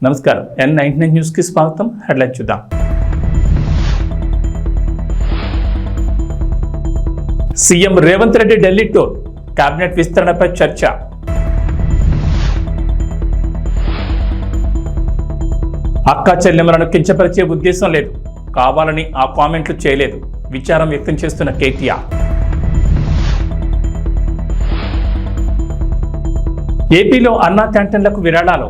నమస్కారం N99 news కి స్వాగతం. హెడ్లైన్ చూద్దాం. CM Revanth Reddy Delhi tour, cabinet విస్తరణపై చర్చ. అక్కా చెల్లెమ్మలను కించపరిచే ఉద్దేశం లేదు, కావాలని ఆ కామెంట్లు చేయలేదు, విచారం వ్యక్తం చేస్తున్న కేటీఆర్. ఏపీలో అన్నా క్యాంటీన్లకు విరాళాలు,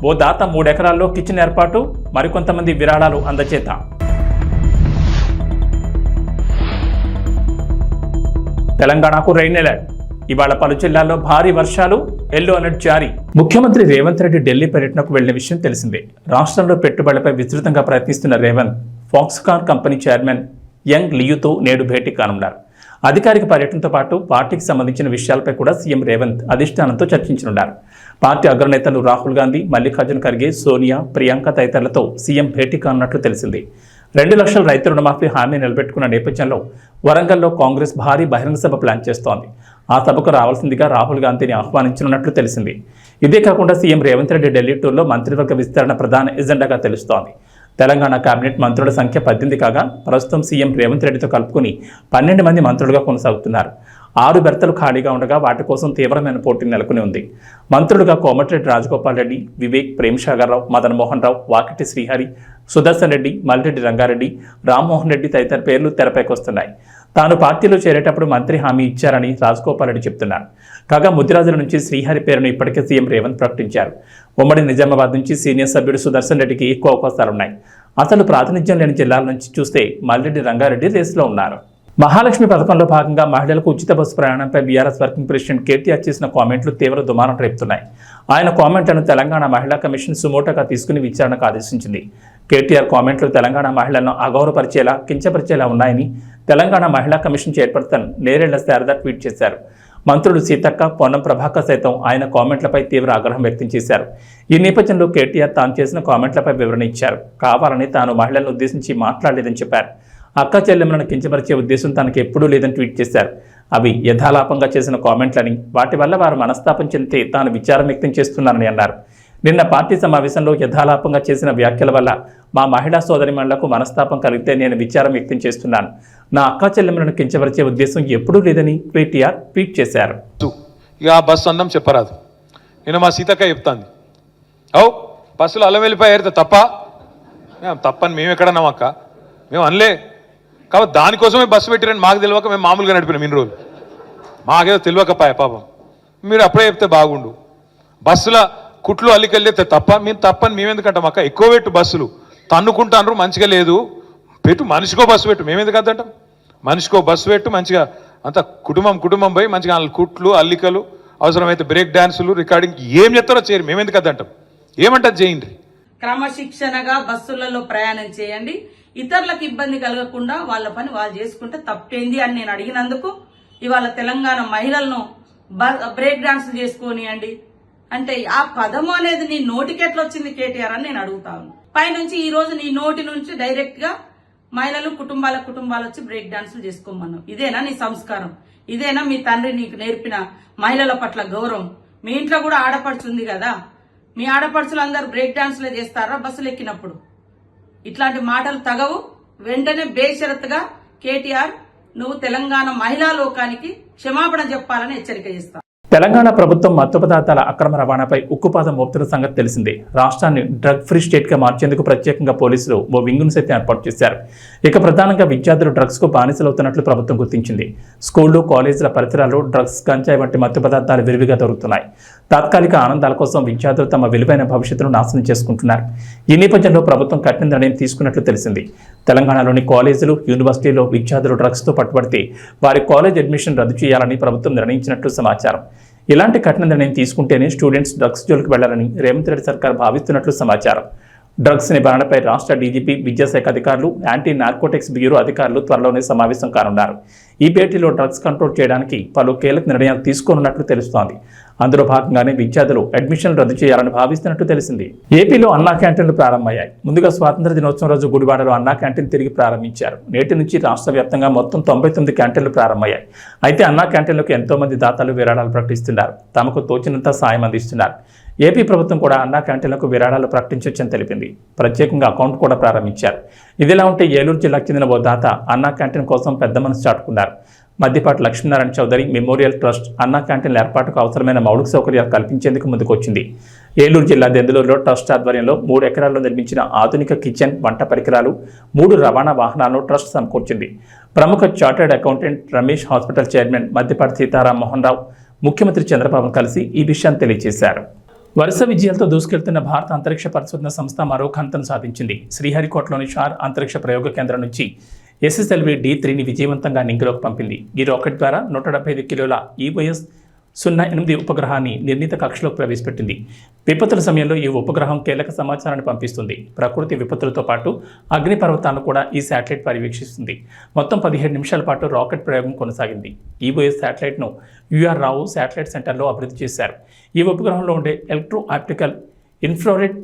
ఓ దాత 3 ఎకరాల్లో కిచెన్ ఏర్పాటు, మరికొంతమంది విరాళాలు అందజేత. తెలంగాణకు రెయిన్ అలర్ట్, ఇవాళ పలు జిల్లాల్లో భారీ వర్షాలు, ఎల్లో అలర్ట్ జారీ. ముఖ్యమంత్రి రేవంత్ రెడ్డి ఢిల్లీ పర్యటనకు వెళ్లిన విషయం తెలిసిందే. రాష్ట్రంలో పెట్టుబడులపై విస్తృతంగా ప్రయత్నిస్తున్న Revanth Foxconn company chairman Young లియుతో నేడు భేటీ కానున్నారు. అధికారిక పర్యటనతో పాటు పార్టీకి సంబంధించిన విషయాలపై కూడా సీఎం రేవంత్ అధిష్టానంతో చర్చించనున్నారు. పార్టీ అగ్రనేతలు రాహుల్ గాంధీ, మల్లికార్జున ఖర్గే, సోనియా, ప్రియాంక తదితరులతో సీఎం భేటీ కానున్నట్లు తెలిసింది. 2 లక్షల రైతు రుణమాఫీ హామీ నిలబెట్టుకున్న నేపథ్యంలో వరంగల్లో కాంగ్రెస్ భారీ బహిరంగ సభ ప్లాన్ చేస్తోంది. ఆ సభకు రావాల్సిందిగా రాహుల్ గాంధీని ఆహ్వానించనున్నట్లు తెలిసింది. ఇదే కాకుండా సీఎం రేవంత్ రెడ్డి ఢిల్లీ టూర్లో మంత్రివర్గ విస్తరణ ప్రధాన ఎజెండాగా తెలుస్తోంది. తెలంగాణ కేబినెట్ మంత్రుల సంఖ్య 18 కాగా ప్రస్తుతం సీఎం రేవంత్ రెడ్డితో కలుపుకుని 12 మంది మంత్రులుగా కొనసాగుతున్నారు. 6 బెర్తలు ఖాళీగా ఉండగా వాటి కోసం తీవ్రమైన పోటీ నెలకొని ఉంది. మంత్రులుగా కోమటిరెడ్డి రాజగోపాల్ రెడ్డి, వివేక్, ప్రేమ్సాగర్ రావు, మదన్ మోహన్ రావు, వాకిటి శ్రీహరి, సుదర్శన్ రెడ్డి, మల్రెడ్డి రంగారెడ్డి, రామ్మోహన్ రెడ్డి తదితర పేర్లు తెరపైకి వస్తున్నాయి. తాను పార్టీలో చేరేటప్పుడు మంత్రి హామీ ఇచ్చారని రాజగోపాల్ రెడ్డి చెప్తున్నారు. కాగా ముద్దిరాజుల నుంచి శ్రీహరి పేరును ఇప్పటికే సీఎం రేవంత్ ప్రకటించారు. ఉమ్మడి నిజామాబాద్ నుంచి సీనియర్ సభ్యుడు సుదర్శన్ రెడ్డికి ఎక్కువ అవకాశాలున్నాయి. అసలు ప్రాతినిధ్యం లేని జిల్లాల నుంచి చూస్తే మల్రెడ్డి రంగారెడ్డి రేసులో ఉన్నారు. మహాలక్ష్మి పథకంలో భాగంగా మహిళలకు ఉచిత బస్సు ప్రయాణంపై బీఆర్ఎస్ వర్కింగ్ ప్రెసిడెంట్ కేటీఆర్ చేసిన కామెంట్లు తీవ్ర దుమారం రేపుతున్నాయి. ఆయన కామెంట్లను తెలంగాణ మహిళా కమిషన్ సుమోటోగా తీసుకుని విచారణకు ఆదేశించింది. కేటీఆర్ కామెంట్లు తెలంగాణ మహిళలను అగౌరవపరిచేలా, కించపరిచేలా ఉన్నాయని తెలంగాణ మహిళా commission chairperson Nerella Sharada tweet చేశారు. మంత్రులు సీతక్క, పొన్నం ప్రభాకర్ సైతం ఆయన కామెంట్లపై తీవ్ర ఆగ్రహం వ్యక్తం చేశారు. ఈ నేపథ్యంలో కేటీఆర్ తాను చేసిన కామెంట్లపై వివరణ ఇచ్చారు. కావాలని తాను మహిళలను ఉద్దేశించి మాట్లాడలేదని చెప్పారు. అక్క చెల్లెమ్మలను కించపరిచే ఉద్దేశం తనకు ఎప్పుడూ లేదని ట్వీట్ చేశారు. అవి యథాలాపంగా చేసిన కామెంట్లని, వాటి వల్ల వారు మనస్తాపం చెందితే తాను విచారం వ్యక్తం చేస్తున్నానని అన్నారు. నిన్న పార్టీ సమావేశంలో యథాలాపంగా చేసిన వ్యాఖ్యల వల్ల మా మహిళా సోదరిమణులకు మనస్తాపం కలిగితే నేను విచారం వ్యక్తం చేస్తున్నాను. నా అక్క చెల్లెమ్మలను కించపరిచే ఉద్దేశం ఎప్పుడూ లేదని కేటీఆర్ ట్వీట్ చేశారు. ఇక ఆ బస్సు అందం చెప్పరాదు. నేను మా సీతక్క చెప్తాను, బస్సులో అల్లం వెళ్ళిపోయారు తప్పని మేము ఎక్కడన్నాం అక్క, మేము అనలే. కాబట్టి దానికోసమే బస్సు పెట్టిరని మాకు తెలియక మేము మామూలుగా నడిపినాం ఇన్ని రోజులు. మాకేదో తెలియకపాయ పాపం. మీరు అప్పుడే చెప్తే బాగుండు. బస్సుల కుట్లు అల్లికెళ్ళితే మేము తప్పని మేమెందుకంటాం అక్క? ఎక్కువ పెట్టు, బస్సులు తన్నుకుంటాను, మంచిగా లేదు పెట్టు, మనిషికో బస్సు పెట్టు. మేమెందుకు అద్దంటాం? మనిషికో బస్సు పెట్టు, మంచిగా అంత కుటుంబం పోయి మంచిగా కుట్లు అల్లికలు, అవసరమైతే బ్రేక్ డాన్సులు, రికార్డింగ్ ఏం చెప్తారో చేయరు. మేమెందుకు అద్దంటాం? ఏమంటారు చేయండి. క్రమశిక్షణగా బస్సులలో ప్రయాణం చేయండి. ఇతరులకు ఇబ్బంది కలగకుండా వాళ్ళ పని వాళ్ళు చేసుకుంటే తప్పేంది అని నేను అడిగినందుకు ఇవాళ తెలంగాణ మహిళలను బ్రేక్ డాన్సులు చేసుకోనియండి అంటే ఆ పదము అనేది నీ నోటికెట్లా వచ్చింది కేటీఆర్ అని నేను అడుగుతాను. పైనుంచి ఈ రోజు నీ నోటి నుంచి డైరెక్ట్ గా మహిళలు కుటుంబాలు వచ్చి బ్రేక్ డాన్సులు చేసుకోమన్నావు. ఇదేనా నీ సంస్కారం? ఇదేనా మీ తండ్రి నీకు నేర్పిన మహిళల పట్ల గౌరవం? మీ ఇంట్లో కూడా ఆడపడుచు ఉంది కదా, మీ ఆడపడుచులు అందరూ బ్రేక్ డాన్సులే చేస్తారా బస్సులు ఎక్కినప్పుడు? ఇట్లాంటి మాటలు తగవు. వెంటనే బేషరతుగా కేటీఆర్ నువ్వు తెలంగాణ మహిళా లోకానికి క్షమాపణ చెప్పాలని హెచ్చరిక చేస్తా. తెలంగాణ ప్రభుత్వం మత్తు పదార్థాల అక్రమ రవాణాపై ఉక్కుపాదం మోపుతున్న సంగతి తెలిసిందే. రాష్ట్రాన్ని డ్రగ్ ఫ్రీ స్టేట్ గా మార్చేందుకు ప్రత్యేకంగా పోలీసులు ఓ వింగును సైతం ఏర్పాటు చేశారు. ఇక ప్రధానంగా విద్యార్థులు డ్రగ్స్ కు బానిసలవుతున్నట్లు ప్రభుత్వం గుర్తించింది. స్కూళ్లు, కాలేజీల పరిసరాల్లో డ్రగ్స్, గంజాయి వంటి మత్తు పదార్థాలు విరివిగా దొరుకుతున్నాయి. తాత్కాలిక ఆనందాల కోసం విద్యార్థులు తమ విలువైన భవిష్యత్తును నాశనం చేసుకుంటున్నారు. ఈ నేపథ్యంలో ప్రభుత్వం కఠిన నిర్ణయం తీసుకున్నట్లు తెలిసింది. తెలంగాణలోని కాలేజీలు, యూనివర్సిటీలో విద్యార్థులు డ్రగ్స్ తో పట్టుబడితే వారి కాలేజ్ అడ్మిషన్ రద్దు చేయాలని ప్రభుత్వం నిర్ణయించినట్లు సమాచారం. ఇలాంటి కఠిన నిర్ణయం తీసుకుంటేనే స్టూడెంట్స్ డ్రగ్స్ జోలికి వెళ్లాలని రేవంత్ రెడ్డి సర్కార్ భావిస్తున్నట్లు సమాచారం. డ్రగ్స్ నివారణపై రాష్ట్ర డీజీపీ, విద్యాశాఖ అధికారులు, యాంటీ నార్కోటిక్స్ బ్యూరో అధికారులు త్వరలోనే సమావేశం కానున్నారు. ఈ భేటీలో డ్రగ్స్ కంట్రోల్ చేయడానికి పలు కీలక నిర్ణయాలు తీసుకోనున్నట్లు తెలుస్తోంది. అందులో భాగంగానే విద్యార్థులు అడ్మిషన్లు రద్దు చేయాలని భావిస్తున్నట్టు తెలిసింది. ఏపీలో అన్నా క్యాంటీన్లు ప్రారంభమయ్యాయి. ముందుగా స్వాతంత్ర దినోత్సవం రోజు గుడివాడలో అన్నా క్యాంటీన్ తిరిగి ప్రారంభించారు. నేటి నుంచి రాష్ట్ర వ్యాప్తంగా మొత్తం 99 క్యాంటీన్లు ప్రారంభమయ్యాయి. అయితే అన్నా క్యాంటీన్లకు ఎంతో మంది దాతలు విరాళాలు ప్రకటిస్తున్నారు. తమకు తోచినంత సాయం అందిస్తున్నారు. ఏపీ ప్రభుత్వం కూడా అన్నా క్యాంటీన్లకు విరాళాలు ప్రకటించొచ్చని తెలిపింది. ప్రత్యేకంగా అకౌంట్ కూడా ప్రారంభించారు. ఇదిలా ఉంటే ఏలూరు జిల్లాకు చెందిన ఓ దాత అన్నా క్యాంటీన్ కోసం పెద్ద మనసు చాటుకున్నారు. మద్దిపాటి లక్ష్మీనారాయణ చౌదరి మెమోరియల్ ట్రస్ట్ అన్నా క్యాంటీన్ల ఏర్పాటుకు అవసరమైన మౌలిక సౌకర్యాలు కల్పించేందుకు ముందుకొచ్చింది. ఏలూరు జిల్లా దెందులూరులో ట్రస్ట్ ఆధ్వర్యంలో 3 ఎకరాల్లో నిర్మించిన ఆధునిక కిచెన్, వంట పరికరాలు, 3 రవాణా వాహనాలను ట్రస్ట్ సమకూర్చింది. ప్రముఖ chartered accountant Ramesh, hospital chairman Maddipati Seetharam Mohan Rao ముఖ్యమంత్రి చంద్రబాబును కలిసి ఈ విషయాన్ని తెలియజేశారు. వరుస విజయాలతో దూసుకెళ్తున్న భారత అంతరిక్ష పరిశోధన సంస్థ మరో ఘనతను సాధించింది. శ్రీహరికోటలోని షార్ అంతరిక్ష ప్రయోగ కేంద్రం నుంచి SSLV D3ని విజయవంతంగా నింగిలోకి పంపింది. ఈ రాకెట్ ద్వారా 175 కిలోల EOS-08 ఉపగ్రహాన్ని నిర్ణీత కక్షలోకి ప్రవేశపెట్టింది. విపత్తుల సమయంలో ఈ ఉపగ్రహం కీలక సమాచారాన్ని పంపిస్తుంది. ప్రకృతి విపత్తులతో పాటు అగ్నిపర్వతాలను కూడా ఈ శాటిలైట్ పర్యవేక్షిస్తుంది. మొత్తం 17 నిమిషాల పాటు రాకెట్ ప్రయోగం కొనసాగింది. EOS శాటిలైట్ను UR రావు శాటిలైట్ సెంటర్లో అభివృద్ధి చేశారు. ఈ ఉపగ్రహంలో ఉండే electro optical infrared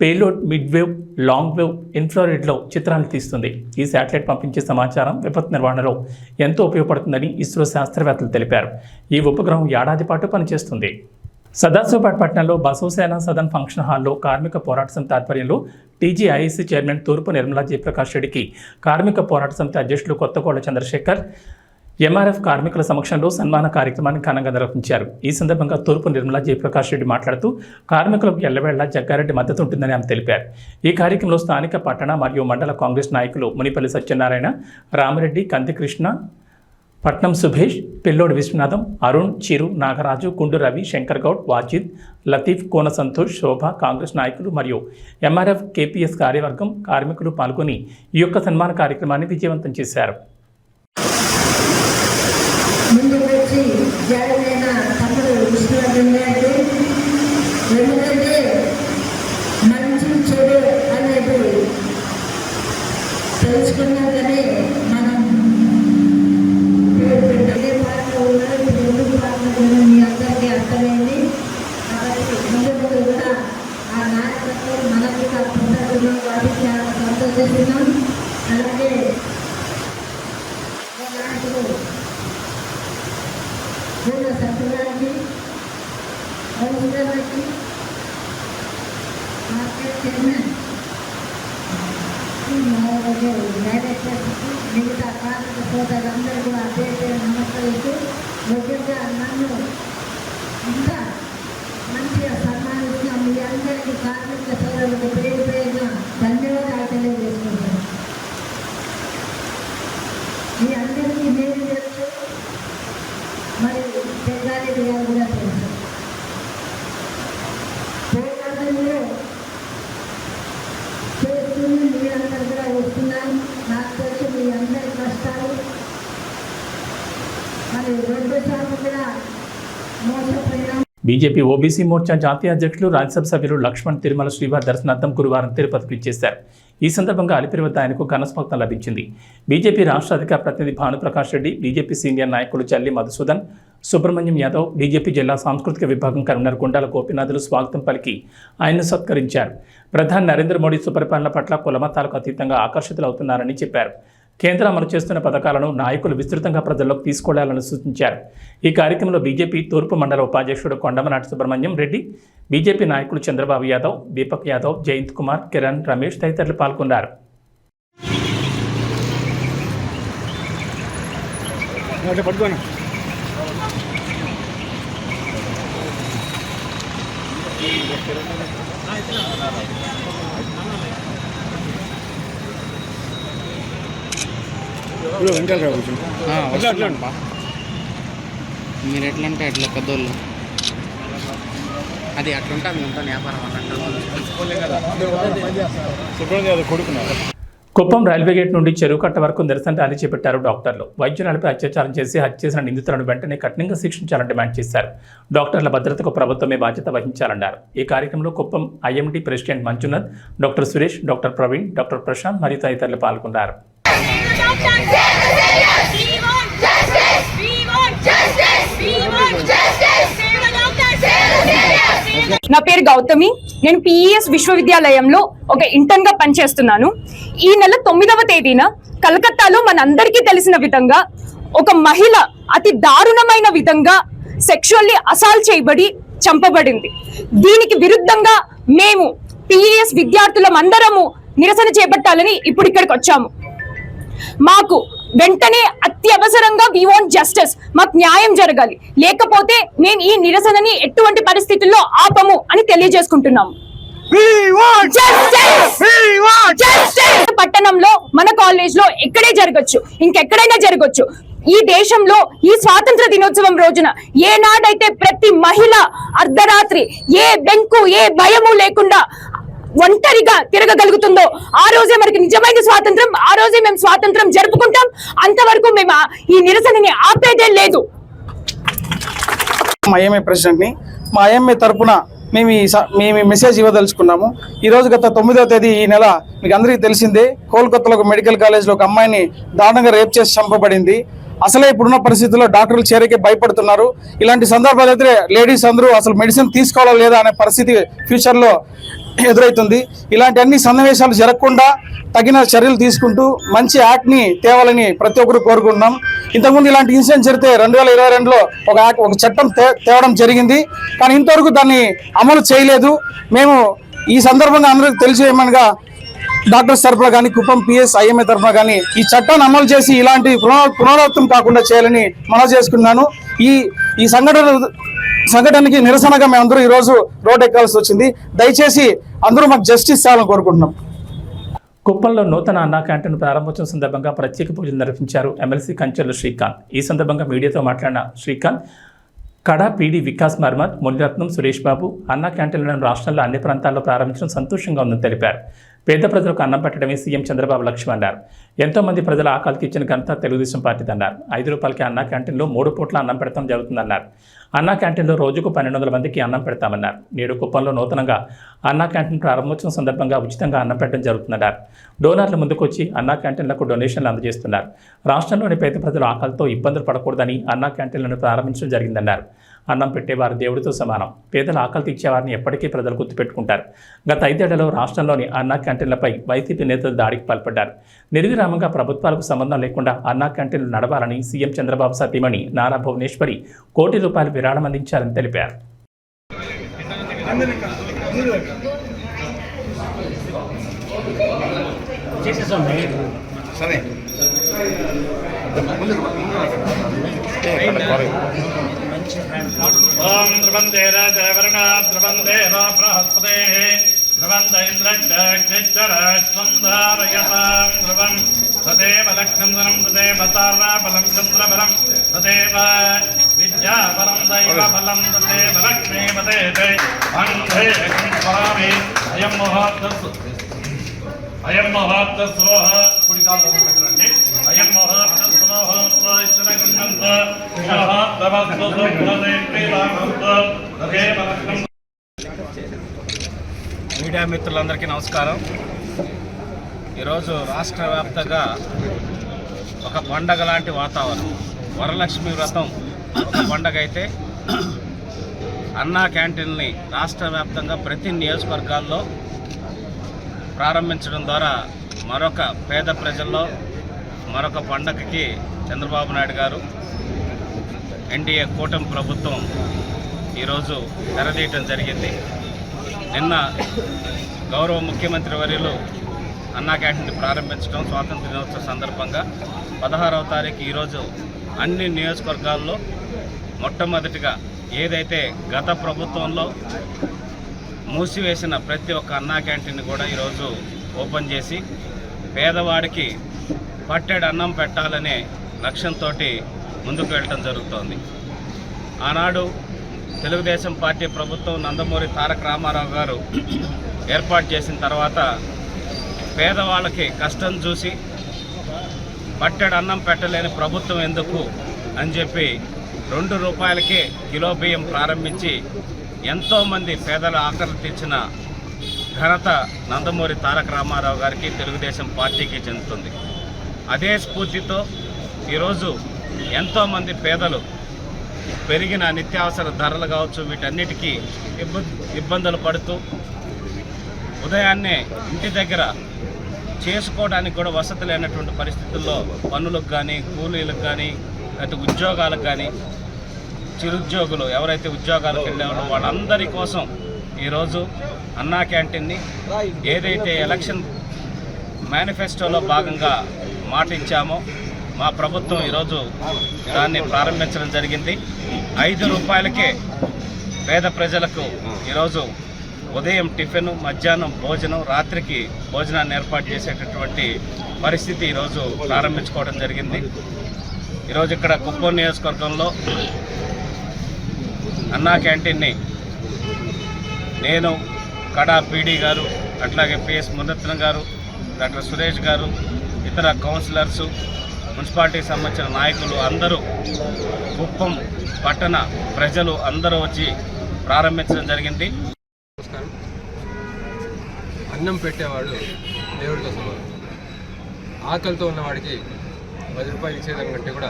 payload mid wave, long wave ఇన్ఫ్రారెడ్లో చిత్రాలు తీస్తుంది. ఈ శాటిలైట్ పంపించే సమాచారం విపత్తు నిర్వహణలో ఎంతో ఉపయోగపడుతుందని ఇస్రో శాస్త్రవేత్తలు తెలిపారు. ఈ ఉపగ్రహం ఏడాది పాటు పనిచేస్తుంది. సదాశివపేట పట్టణంలో బసవసేన సదన్ ఫంక్షన్ హాల్లో కార్మిక పోరాట సమితి ఆధ్వర్యంలో TGIC చైర్మన్ తూర్పు నిర్మలా జయప్రకాష్ రెడ్డికి కార్మిక పోరాట సమితి అధ్యక్షులు కొత్తకోళ్ల చంద్రశేఖర్, MRF కార్మికుల సమక్షంలో సన్మాన కార్యక్రమాన్ని ఘనంగా నిర్వహించారు. ఈ సందర్భంగా తూర్పు నిర్మలా జయప్రకాష్ రెడ్డి మాట్లాడుతూ కార్మికులకు ఎల్లవేళలా జగ్గారెడ్డి మద్దతు ఉంటుందని ఆమె తెలిపారు. ఈ కార్యక్రమంలో స్థానిక పట్టణ మరియు మండల కాంగ్రెస్ నాయకులు మునిపల్లి సత్యనారాయణ, రామిరెడ్డి, కందికృష్ణ, పట్నం సుభేష్, పిల్లోడి విశ్వనాథం, అరుణ్, చిరు, నాగరాజు, కుండు రవి, శంకర్ గౌడ్, వాజిద్, లతీఫ్, కోన సంతోష్, శోభ, కాంగ్రెస్ నాయకులు మరియు MRF KPS కార్యవర్గం కార్మికులు పాల్గొని ఈ యొక్క సన్మాన కార్యక్రమాన్ని విజయవంతం చేశారు. ముందుకు వచ్చి జాయిన్ అయిన తమ్ముడు విష్ణువర్ధన్ గారికి, ఎందుకంటే మంచి చెడు అనేది తెలుసుకున్నాకనే మనం అదే పాటలో ఉన్నారు. ఇప్పుడు ఎందుకు పాటలు మీ అందరికీ అర్థమైంది. కాబట్టి ముందు కూడా ఆ నాయకత్వం మనకి పొందడం వాటికి చాలా సంతోషిస్తున్నాం. అలాగే నాయకుడు పూర్ణ సత్యనారాయణకి, కౌన్సిలర్లకి, మార్కెట్ చైర్మన్, డైరెక్టర్స్కి, మిగతా కార్మిక సోదరులందరూ కూడా పేరు నమస్కరిస్తూ ముఖ్యంగా నన్ను ఇంకా మంచిగా సన్మానిస్తున్న మీ అందరికీ కార్మిక సోదరులకు పేరు పేరున ధన్యవాదాలు తెలియజేసుకుంటాను. మీ అందరికీ నేను తెలుసు, మరి జగ్గారెడ్డి గారు కూడా తెలుసు. పోరాటంలో చేస్తున్న మీరందరూ కూడా వస్తున్నారు. నాకు తెలిసి మీ అందరి కష్టాలు మరి 2 సార్లు కూడా మోసపోయినాం. బీజేపీ ఓబీసీ మోర్చా జాతీయ అధ్యక్షులు, రాజ్యసభ సభ్యులు లక్ష్మణ్ తిరుమల శ్రీవారి దర్శనార్థం గురువారం తిరుపతికి ఇచ్చేశారు. ఈ సందర్భంగా అలిపిరి వద్ద ఆయనకు ఘనస్వాగతం లభించింది. బీజేపీ రాష్ట్ర అధికార ప్రతినిధి భానుప్రకాష్ రెడ్డి, బీజేపీ సీనియర్ నాయకులు చల్లి మధుసూదన్, సుబ్రహ్మణ్యం యాదవ్, బీజేపీ జిల్లా సాంస్కృతిక విభాగం కన్వీనర్ గుండాల గోపీనాథులు స్వాగతం పలికి ఆయన్ను సత్కరించారు. ప్రధాని నరేంద్ర మోడీ సుపరిపాలన పట్ల కులమతాలకు అతీతంగా ఆకర్షితులవుతున్నారని చెప్పారు. కేంద్రం అమలు చేస్తున్న పథకాలను నాయకులు విస్తృతంగా ప్రజల్లోకి తీసుకెళ్లాలని సూచించారు. ఈ కార్యక్రమంలో బీజేపీ తూర్పు మండల ఉపాధ్యక్షుడు కొండమనాటి సుబ్రహ్మణ్యం రెడ్డి, బీజేపీ నాయకులు చంద్రబాబు యాదవ్, దీపక్ యాదవ్, జయంత్ కుమార్, కిరణ్, రమేష్ తదితరులు పాల్గొన్నారు. మీరు ఎట్లా అంటే అట్లా పెద్దోళ్ళు అది అట్లుంటే అది ఉంటుంది వ్యాపారం అన్నట్టు. కుప్పం రైల్వే గేట్ నుండి చెరువు కట్ట వరకు నిరసన ర్యాలీ చేపట్టారు డాక్టర్లు. వైద్యురాలపై అత్యాచారం చేసి హత్య చేసిన నిందితులను వెంటనే కఠినంగా శిక్షించాలని డిమాండ్ చేశారు. డాక్టర్ల భద్రతకు ప్రభుత్వమే బాధ్యత వహించాలన్నారు. ఈ కార్యక్రమంలో Kuppam IMT president Manjunath, doctor Suresh, doctor Praveen, doctor Prashanth మరియు తదితరులు పాల్గొన్నారు. నా పేరు గౌతమి. నేను పిఈఎస్ విశ్వవిద్యాలయంలో ఒక ఇంటర్న్ గా పనిచేస్తున్నాను. ఈ నెల 9వ తేదీన కలకత్తాలో మనందరికీ తెలిసిన విధంగా ఒక మహిళ అతి దారుణమైన విధంగా సెక్షువల్లీ అసాల్ట్ చేయబడి చంపబడింది. దీనికి విరుద్ధంగా మేము పిఈఎస్ విద్యార్థులం అందరము నిరసన చేపట్టాలని ఇప్పుడు ఇక్కడికి వచ్చాము. మాకు వెంటనే అత్యవసరంగా వి వాంట్ జస్టిస్, మాకు న్యాయం జరగాలి, లేకపోతే మేము ఈ నిరసనని ఎటువంటి పరిస్థితుల్లో ఆపము అని తెలియజేసుకుంటున్నాము. పట్టణంలో మన కాలేజ్ లో ఎక్కడే జరగచ్చు, ఇంకెక్కడైనా జరగచ్చు. ఈ దేశంలో ఈ స్వాతంత్ర దినోత్సవం రోజున ఏనాడైతే ప్రతి మహిళ అర్ధరాత్రి ఏ బెంకు ఏ భయము లేకుండా ఒంటరిగా తిరగగలుగుతుందో ఆ రోజే మనకి నిజమైన స్వాతంత్రం, ఆ రోజే మేము స్వాతంత్రం జరుపుకుంటాం. అంతవరకు మేము ఈ నిరసనని ఆపేదే లేదు. మా ఐఎంఏ ప్రెసిడెంట్ని, మా ఐఎంఏ తరపున మేము ఈ మెసేజ్ ఇవ్వదలుచుకున్నాము. ఈరోజు గత 9వ తేదీ ఈ నెల మీకు అందరికీ తెలిసిందే, కోల్కతాలో ఒక మెడికల్ కాలేజ్లో ఒక అమ్మాయిని దారుణంగా రేప్ చేసి చంపబడింది. అసలే ఇప్పుడున్న పరిస్థితుల్లో డాక్టర్లు చేరికే భయపడుతున్నారు. ఇలాంటి సందర్భాలు అయితే లేడీస్ అందరూ అసలు మెడిసిన్ తీసుకోవాలా లేదా అనే పరిస్థితి ఫ్యూచర్లో ఎదురవుతుంది. ఇలాంటి అన్ని సన్నివేశాలు జరగకుండా తగిన చర్యలు తీసుకుంటూ మంచి యాక్ట్ని తేవాలని ప్రతి ఒక్కరు కోరుకుంటున్నాం. ఇంతకుముందు ఇలాంటి ఇన్సిడెంట్ జరిగితే 2022లో ఒక చట్టం తేవడం జరిగింది, కానీ ఇంతవరకు దాన్ని అమలు చేయలేదు. మేము ఈ సందర్భంగా అందరికీ తెలియజేయమనగా డాక్టర్స్ తరఫున కానీ కుప్పం పిఎస్ ఐఎంఏ తరఫున కానీ ఈ చట్టాన్ని అమలు చేసి ఇలాంటి పునరావృతం కాకుండా చేయాలని మనవి చేసుకున్నాను. ఈ సంఘటనకి నిరసనగా మేమందరూ ఈరోజు రోడ్ ఎక్కాల్సి వచ్చింది. దయచేసి అందరూ మాకు జస్టిస్ చేయాలని కోరుకుంటున్నాం. కుప్పంలో నూతన అన్నా క్యాంటీన్ ప్రారంభోత్సవం సందర్భంగా ప్రత్యేక పూజలు నిర్వహించారు ఎమ్మెల్సీ కంచెల శ్రీకాంత్. ఈ సందర్భంగా మీడియాతో మాట్లాడిన శ్రీకాంత్, కడా పీడీ వికాస్ మర్మత్, మునిరత్నం, సురేష్ బాబు అన్నా క్యాంటీన్లను రాష్ట్రంలో అన్ని ప్రాంతాల్లో ప్రారంభించడం సంతోషంగా ఉందని తెలిపారు. పేద ప్రజలకు అన్నం పెట్టడమే సీఎం చంద్రబాబు లక్ష్యం అన్నారు. ఎంతో మంది ప్రజల ఆకలి తీర్చిన ఘనత తెలుగుదేశం పార్టీదన్నారు. 5 రూపాయలకి అన్నా క్యాంటీన్లో 3 పూట్ల అన్నం పెడతాం జరుగుతుందన్నారు. అన్నా క్యాంటీన్లో రోజుకు 1200 మందికి అన్నం పెడతామన్నారు. నేడు కుప్పంలో నూతనంగా అన్నా క్యాంటీన్ ప్రారంభోత్సవం సందర్భంగా ఉచితంగా అన్నం పెట్టడం జరుగుతుందన్నారు. డోనర్లు ముందుకొచ్చి అన్నా క్యాంటీన్లకు డొనేషన్లు అందజేస్తున్నారు. రాష్ట్రంలోని పేద ప్రజలు ఆకలితో ఇబ్బందులు పడకూడదని అన్నా క్యాంటీన్లను ప్రారంభించడం జరిగిందన్నారు. అన్నం పెట్టేవారు దేవుడితో సమానం. పేదల ఆకలి తీర్చేవారిని ఎప్పటికీ ప్రజలు గుర్తుపెట్టుకుంటారు. గత 5 ఏళ్లలో రాష్ట్రంలోని అన్నా క్యాంటీన్లపై వైసీపీ నేతలు దాడికి పాల్పడ్డారు. నిర్విరామంగా ప్రభుత్వాలకు సంబంధం లేకుండా అన్నా క్యాంటీన్లు నడవాలని సీఎం చంద్రబాబు సతీమణి నారా భువనేశ్వరి కోటి రూపాయలు విరాళం అందించారని తెలిపారు. ओम ध्रुवंदे राजवर्णा ध्रुवंदे वा बृहस्पतेः ध्रुवंद इन्द्रश्चक्षरस्वन्धारयतां ध्रुवं तदेव लक्ष्मीधरं तदेव ताराबलं चन्द्रबलं तदेव विद्याबलं दैवबलं तदेव लक्ष्मीपते अन्धे स्वामी अयं मुहूर्तस्वः कुडिकालो పెట్టండి अयं मुहूर्तस्वः इष्टनगुण्यन्त मुहूर्तवस्तु सुप्रदे प्रीतामस्तु तदेव लक्ष्मी. మీడియా మిత్రులందరికీ నమస్కారం. ఈరోజు రాష్ట్ర వ్యాప్తంగా ఒక పండగ లాంటి వాతావరణం. వరలక్ష్మి వ్రతం ఒక పండగ అయితే అన్నా క్యాంటీన్ని రాష్ట్ర వ్యాప్తంగా ప్రతి నియోజకవర్గాల్లో ప్రారంభించడం ద్వారా మరొక పేద ప్రజల్లో మరొక పండగకి చంద్రబాబు నాయుడు గారు ఎన్డీఏ కూటమి ప్రభుత్వం ఈరోజు తెరదీయటం జరిగింది. నిన్న గౌరవ ముఖ్యమంత్రి వర్యులు అన్నా క్యాంటీన్ ప్రారంభించడం స్వాతంత్ర దినోత్సవ సందర్భంగా 16వ తారీఖు ఈరోజు అన్ని నియోజకవర్గాల్లో మొట్టమొదటిగా ఏదైతే గత ప్రభుత్వంలో మూసివేసిన ప్రతి ఒక్క అన్నా క్యాంటీన్ కూడా ఈరోజు ఓపెన్ చేసి పేదవాడికి పట్టెడు అన్నం పెట్టాలనే లక్ష్యంతో ముందుకు వెళ్ళటం జరుగుతోంది. ఆనాడు తెలుగుదేశం పార్టీ ప్రభుత్వం నందమూరి తారక రామారావు గారు ఏర్పాటు చేసిన తర్వాత పేదవాళ్ళకి కష్టం చూసి పట్టెడు అన్నం పెట్టలేని ప్రభుత్వం ఎందుకు అని చెప్పి 2 రూపాయలకే కిలో బియ్యం ప్రారంభించి ఎంతోమంది పేదల ఆకలి తీర్చిన ఘనత నందమూరి తారక రామారావు గారికి తెలుగుదేశం పార్టీకి చెందుతుంది. అదే స్ఫూర్తితో ఈరోజు ఎంతోమంది పేదలు పెరిగిన నిత్యావసర ధరలు కావచ్చు వీటన్నిటికీ ఇబ్బందులు పడుతూ ఉదయాన్నే ఇంటి దగ్గర చేసుకోవడానికి కూడా వసతి లేనటువంటి పరిస్థితుల్లో పనులకు కానీ కూలీలకు కానీ లేకపోతే ఉద్యోగాలకు కానీ చిరుద్యోగులు ఎవరైతే ఉద్యోగాలకు వెళ్ళేవారో వాళ్ళందరి కోసం ఈరోజు అన్నా క్యాంటీన్ని ఏదైతే ఎలక్షన్ మేనిఫెస్టోలో భాగంగా మాట ఇచ్చామో మా ప్రభుత్వం ఈరోజు దాన్ని ప్రారంభించడం జరిగింది. 5 రూపాయలకే పేద ప్రజలకు ఈరోజు ఉదయం టిఫిన్, మధ్యాహ్నం భోజనం, రాత్రికి భోజనాన్ని ఏర్పాటు చేసేటటువంటి పరిస్థితి ఈరోజు ప్రారంభించుకోవడం జరిగింది. ఈరోజు ఇక్కడ కుప్పం నియోజకవర్గంలో అన్నా క్యాంటీన్ని నేను, కడా పీడీ గారు, అట్లాగే పిఎస్ మురత్నం గారు, డాక్టర్ సురేష్ గారు, ఇతర కౌన్సిలర్సు, మున్సిపాలిటీకి సంబంధించిన నాయకులు అందరూ, కుప్పం పట్టణ ప్రజలు అందరూ వచ్చి ప్రారంభించడం జరిగింది. నమస్కారం. అన్నం పెట్టేవాడు దేవుడితో సమానం. ఆకలితో ఉన్నవాడికి 10 రూపాయలు ఇచ్చేదాని కంటే కూడా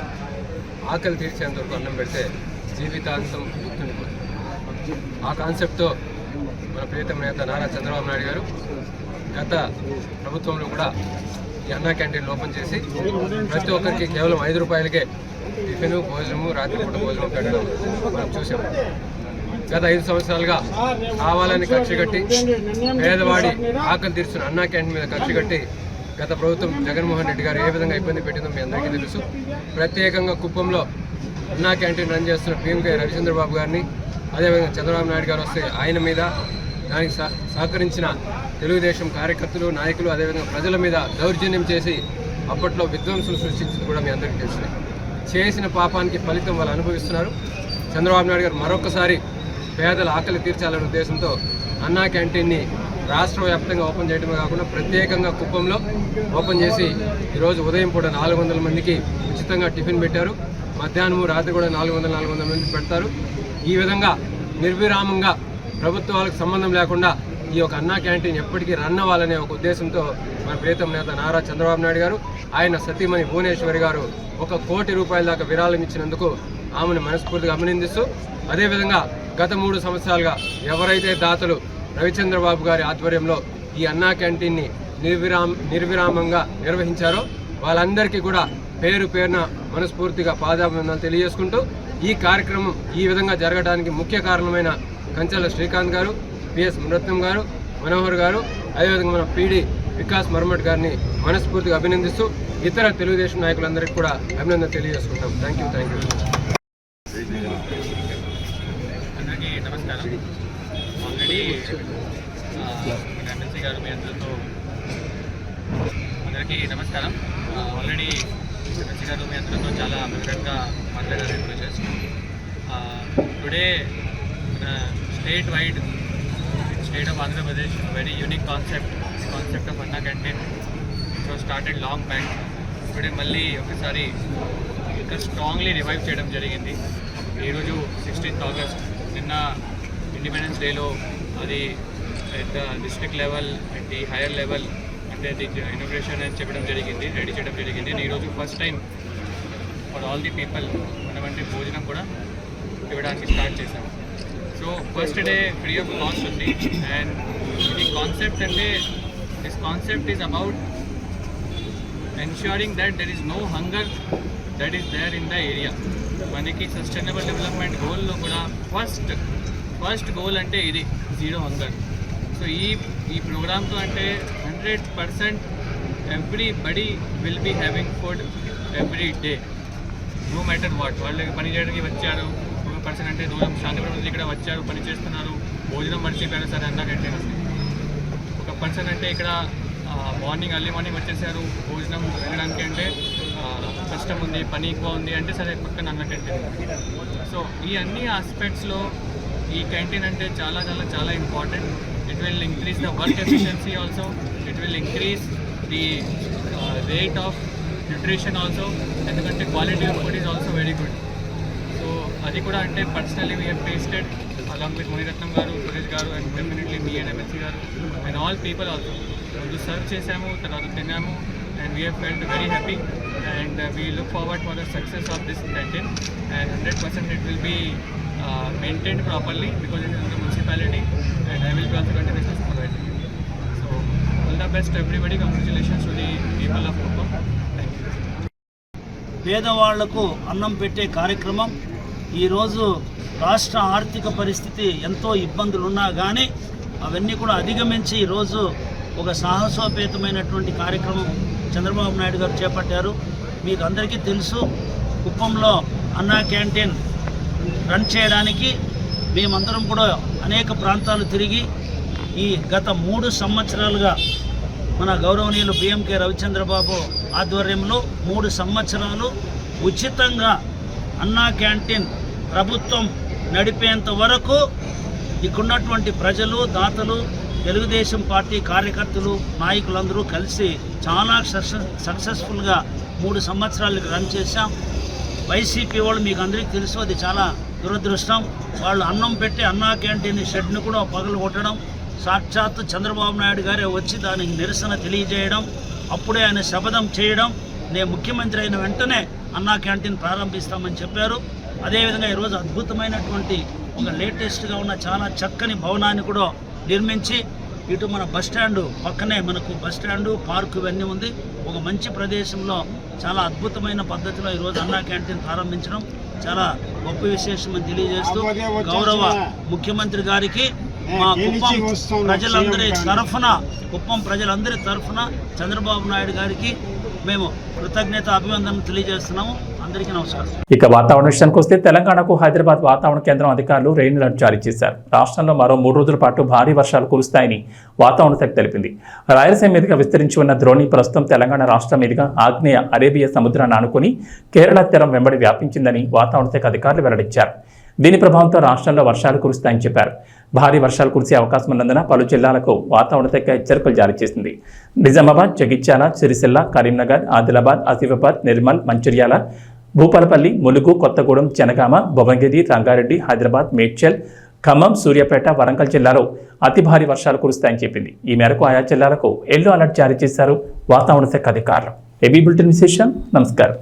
ఆకలి తీర్చేంత వరకు అన్నం పెడితే జీవితాంతం గుర్తుండిపోతుంది. ఆ కాన్సెప్ట్తో మన ప్రియతమ నేత నారా చంద్రబాబు నాయుడు గారు గత ప్రభుత్వంలో కూడా ఈ అన్నా క్యాంటీన్లు ఓపెన్ చేసి ప్రతి ఒక్కరికి కేవలం 5 రూపాయలకే టిఫిన్, భోజనము, రాత్రిపూట భోజనం పెట్టడం మనం చూసాము. గత 5 సంవత్సరాలుగా కావాలని కక్ష కట్టి పేదవాడి ఆకలి తీర్చున్న అన్నా క్యాంటీన్ మీద కక్ష కట్టి గత ప్రభుత్వం జగన్మోహన్ రెడ్డి గారు ఏ విధంగా ఇబ్బంది పెట్టిందో మీ అందరికీ తెలుసు. ప్రత్యేకంగా కుప్పంలో అన్నా క్యాంటీన్ రన్ చేస్తున్న పిఎంకే రవిచంద్రబాబు గారిని, అదేవిధంగా చంద్రబాబు నాయుడు గారు వస్తే ఆయన మీద, దానికి సహకరించిన తెలుగుదేశం కార్యకర్తలు, నాయకులు, అదేవిధంగా ప్రజల మీద దౌర్జన్యం చేసి అప్పట్లో విధ్వంసులు సృష్టించింది కూడా మీ అందరికీ తెలిసింది. చేసిన పాపానికి ఫలితం వాళ్ళు అనుభవిస్తున్నారు. చంద్రబాబు నాయుడు గారు మరొకసారి పేదల ఆకలి తీర్చాలనే ఉద్దేశంతో అన్నా క్యాంటీన్ని రాష్ట్ర వ్యాప్తంగా ఓపెన్ చేయడమే కాకుండా ప్రత్యేకంగా కుప్పంలో ఓపెన్ చేసి ఈరోజు ఉదయం పూట 400 మందికి ఉచితంగా టిఫిన్ పెట్టారు. మధ్యాహ్నము, రాత్రి కూడా 400 మంది పెడతారు. ఈ విధంగా నిర్విరామంగా ప్రభుత్వాలకు సంబంధం లేకుండా ఈ యొక్క అన్నా క్యాంటీన్ ఎప్పటికీ రన్ అవ్వాలనే ఒక ఉద్దేశంతో మన ప్రియతమ నేత నారా చంద్రబాబు నాయుడు గారు, ఆయన సతీమణి భువనేశ్వరి గారు 1 కోటి రూపాయల దాకా విరాళం ఇచ్చినందుకు ఆమెను మనస్ఫూర్తిగా అభినందిస్తూ, అదేవిధంగా గత 3 సంవత్సరాలుగా ఎవరైతే దాతలు రవిచంద్రబాబు గారి ఆధ్వర్యంలో ఈ అన్నా క్యాంటీన్ని నిర్విరామంగా నిర్వహించారో వాళ్ళందరికీ కూడా పేరు పేరున మనస్ఫూర్తిగా పాదాభివందనాలు తెలియజేసుకుంటూ, ఈ కార్యక్రమం ఈ విధంగా జరగడానికి ముఖ్య కారణమైన కంచెల శ్రీకాంత్ గారు, పిఎస్ మురత్నం గారు, మనోహర్ గారు, అదేవిధంగా మన పీడీ వికాస్ మర్మట్ గారిని మనస్ఫూర్తిగా అభినందిస్తూ ఇతర తెలుగుదేశం నాయకులందరికీ కూడా అభినందన తెలియజేసుకుంటాం. Thank you. అందరికీ నమస్కారం. ఆల్రెడీ ఎమ్మెల్సీ గారు మీ అందరితో అందరికీ నమస్కారం. ఆల్రెడీ ఎమ్మెల్సీ గారు మీ అందరితో చాలా వివరంగా మాట్లాడారు ఇప్పుడు చేస్తున్నాం. Today statewide state of Andhra Pradesh very unique concept of Anna canteen so started long back. Today మళ్ళీ ఒకసారి ఇంకా స్ట్రాంగ్లీ రివైవ్ చేయడం జరిగింది. ఈరోజు 16th ఆగస్ట్, నిన్న ఇండిపెండెన్స్ డేలో అది at the district level, at the higher level అంటే ది ఇనాగ్రేషన్ అని చెప్పడం జరిగింది, రెడీ చేయడం జరిగింది. ఈరోజు first time for all the people మనమంటే భోజనం కూడా ఇవ్వడానికి స్టార్ట్ చేశాము. So first day free of cost ఉంది. అండ్ ఇది కాన్సెప్ట్ అంటే this concept is about ensuring that there is no hunger that is there in the area. మనకి sustainable development గోల్లో కూడా ఫస్ట్ గోల్ అంటే ఇది జీరో హంగర్. సో ఈ ప్రోగ్రామ్తో అంటే 100% everybody will be having food every day, no matter what. వాళ్ళు పని చేయడానికి వచ్చారు, 1% అంటే దూరం శాంతిపురం ఇక్కడ వచ్చారు, పని చేస్తున్నారు, భోజనం మర్చిపోయారు, సరే అన్నా కంటే 1% అంటే ఇక్కడ మార్నింగ్ ఎర్లీ మార్నింగ్ వచ్చేసారు, భోజనం వెళ్ళడానికి అంటే కష్టం ఉంది, పని ఎక్కువ ఉంది అంటే సరే పక్కన అన్న క్యాంటీన్. సో ఈ అన్ని ఆస్పెక్ట్స్లో ఈ క్యాంటీన్ అంటే చాలా చాలా చాలా important. It will increase the work efficiency also, it will increase the rate of nutrition also, ఎందుకంటే quality of food is also very good. So అది కూడా అంటే personally we have tasted along with Muniratnam garu, Suresh garu, and definitely me and MLC garu and all people also. ముందు serve చేసాము, తర్వాత తిన్నాము, and we have felt very happy. and we look forward for the success of this canteen, and 100% it will be maintained properly because it is in the municipality, and I will be also continuously supervising it. So all the best to everybody. Congratulations to the people of Kuppam. Thank you. పేదవాళ్లకు అన్నం పెట్టే కార్యక్రమం ఈరోజు రాష్ట్ర ఆర్థిక పరిస్థితి ఎంతో ఇబ్బందులు ఉన్నా కానీ అవన్నీ కూడా అధిగమించి ఈరోజు ఒక సాహసోపేతమైనటువంటి కార్యక్రమం చంద్రబాబు నాయుడు గారు చేపట్టారు. మీకు అందరికీ తెలుసు, కుప్పంలో అన్నా క్యాంటీన్ రన్ చేయడానికి మేమందరం కూడా అనేక ప్రాంతాలు తిరిగి ఈ గత 3 సంవత్సరాలుగా మన గౌరవనీయులు బిఎంకే రవిచంద్రబాబు ఆధ్వర్యంలో 3 సంవత్సరాలు ఉచితంగా అన్నా క్యాంటీన్ ప్రభుత్వం నడిపేంత వరకు ఇక్కడున్నటువంటి ప్రజలు, దాతలు, తెలుగుదేశం పార్టీ కార్యకర్తలు, నాయకులందరూ కలిసి చాలా సక్సెస్ఫుల్గా 3 సంవత్సరాలు రన్ చేశాం. వైసీపీ వాళ్ళు మీకు అందరికీ తెలుసు, అది చాలా దురదృష్టం. వాళ్ళు అన్నం పెట్టి అన్నా క్యాంటీన్ షెడ్ను కూడా పగలు కొట్టడం, సాక్షాత్తు చంద్రబాబు నాయుడు గారే వచ్చి దానికి నిరసన తెలియజేయడం, అప్పుడే ఆయన శపథం చేయడం, నేను ముఖ్యమంత్రి అయిన వెంటనే అన్నా క్యాంటీన్ ప్రారంభిస్తామని చెప్పారు. అదేవిధంగా ఈరోజు అద్భుతమైనటువంటి ఒక లేటెస్ట్గా ఉన్న చాలా చక్కని భవనాన్ని కూడా నిర్మించి ఇటు మన బస్టాండు పక్కనే మనకు బస్టాండు, పార్కు ఇవన్నీ ఉంది. ఒక మంచి ప్రదేశంలో చాలా అద్భుతమైన పద్ధతిలో ఈరోజు అన్నా క్యాంటీన్ ప్రారంభించడం చాలా గొప్ప విశేషమని తెలియజేస్తూ గౌరవ ముఖ్యమంత్రి గారికి మా కుప్పం ప్రజలందరి తరఫున చంద్రబాబు నాయుడు గారికి మేము కృతజ్ఞత అభివందనలు తెలియజేస్తున్నాము. అందరికీ నమస్కారం. ఇక వాతావరణ విషయానికి వస్తే తెలంగాణకు హైదరాబాద్ వాతావరణ కేంద్రం అధికారులు రెయిన్ అలర్ట్ జారీ చేశారు. రాష్ట్రంలో మరో 3 రోజుల పాటు భారీ వర్షాలు కురుస్తాయని వాతావరణ శాఖ తెలిపింది. రాయలసీమ మీదుగా విస్తరించి ఉన్న ద్రోణి ప్రస్తుతం తెలంగాణ రాష్ట్రం మీదుగా ఆగ్నేయ అరేబియా సముద్రాన్ని ఆనుకుని కేరళ తీరం వెంబడి వ్యాపించిందని వాతావరణ శాఖ అధికారులు వెల్లడించారు. దీని ప్రభావంతో రాష్ట్రంలో వర్షాలు కురుస్తాయని చెప్పారు. భారీ వర్షాలు కురిసే అవకాశం ఉన్నందున పలు జిల్లాలకు వాతావరణ శాఖ హెచ్చరికలు జారీ చేసింది. నిజామాబాద్, జగిత్యాల, సిరిసిల్ల, కరీంనగర్, ఆదిలాబాద్, ఆసిఫాబాద్, నిర్మల్, మంచిర్యాల, భూపాలపల్లి, ములుగు, కొత్తగూడెం, జనగామ, భువనగిరి, రంగారెడ్డి, హైదరాబాద్, మేడ్చల్, ఖమ్మం, సూర్యాపేట, వరంగల్ జిల్లాలో అతి భారీ వర్షాలు కురుస్తాయని చెప్పింది. ఈ మేరకు ఆయా జిల్లాలకు ఎల్లో అలర్ట్ జారీ చేశారు వాతావరణ శాఖ అధికారులు. ఏబీ బులెటిన్ విశేషం. నమస్కారం.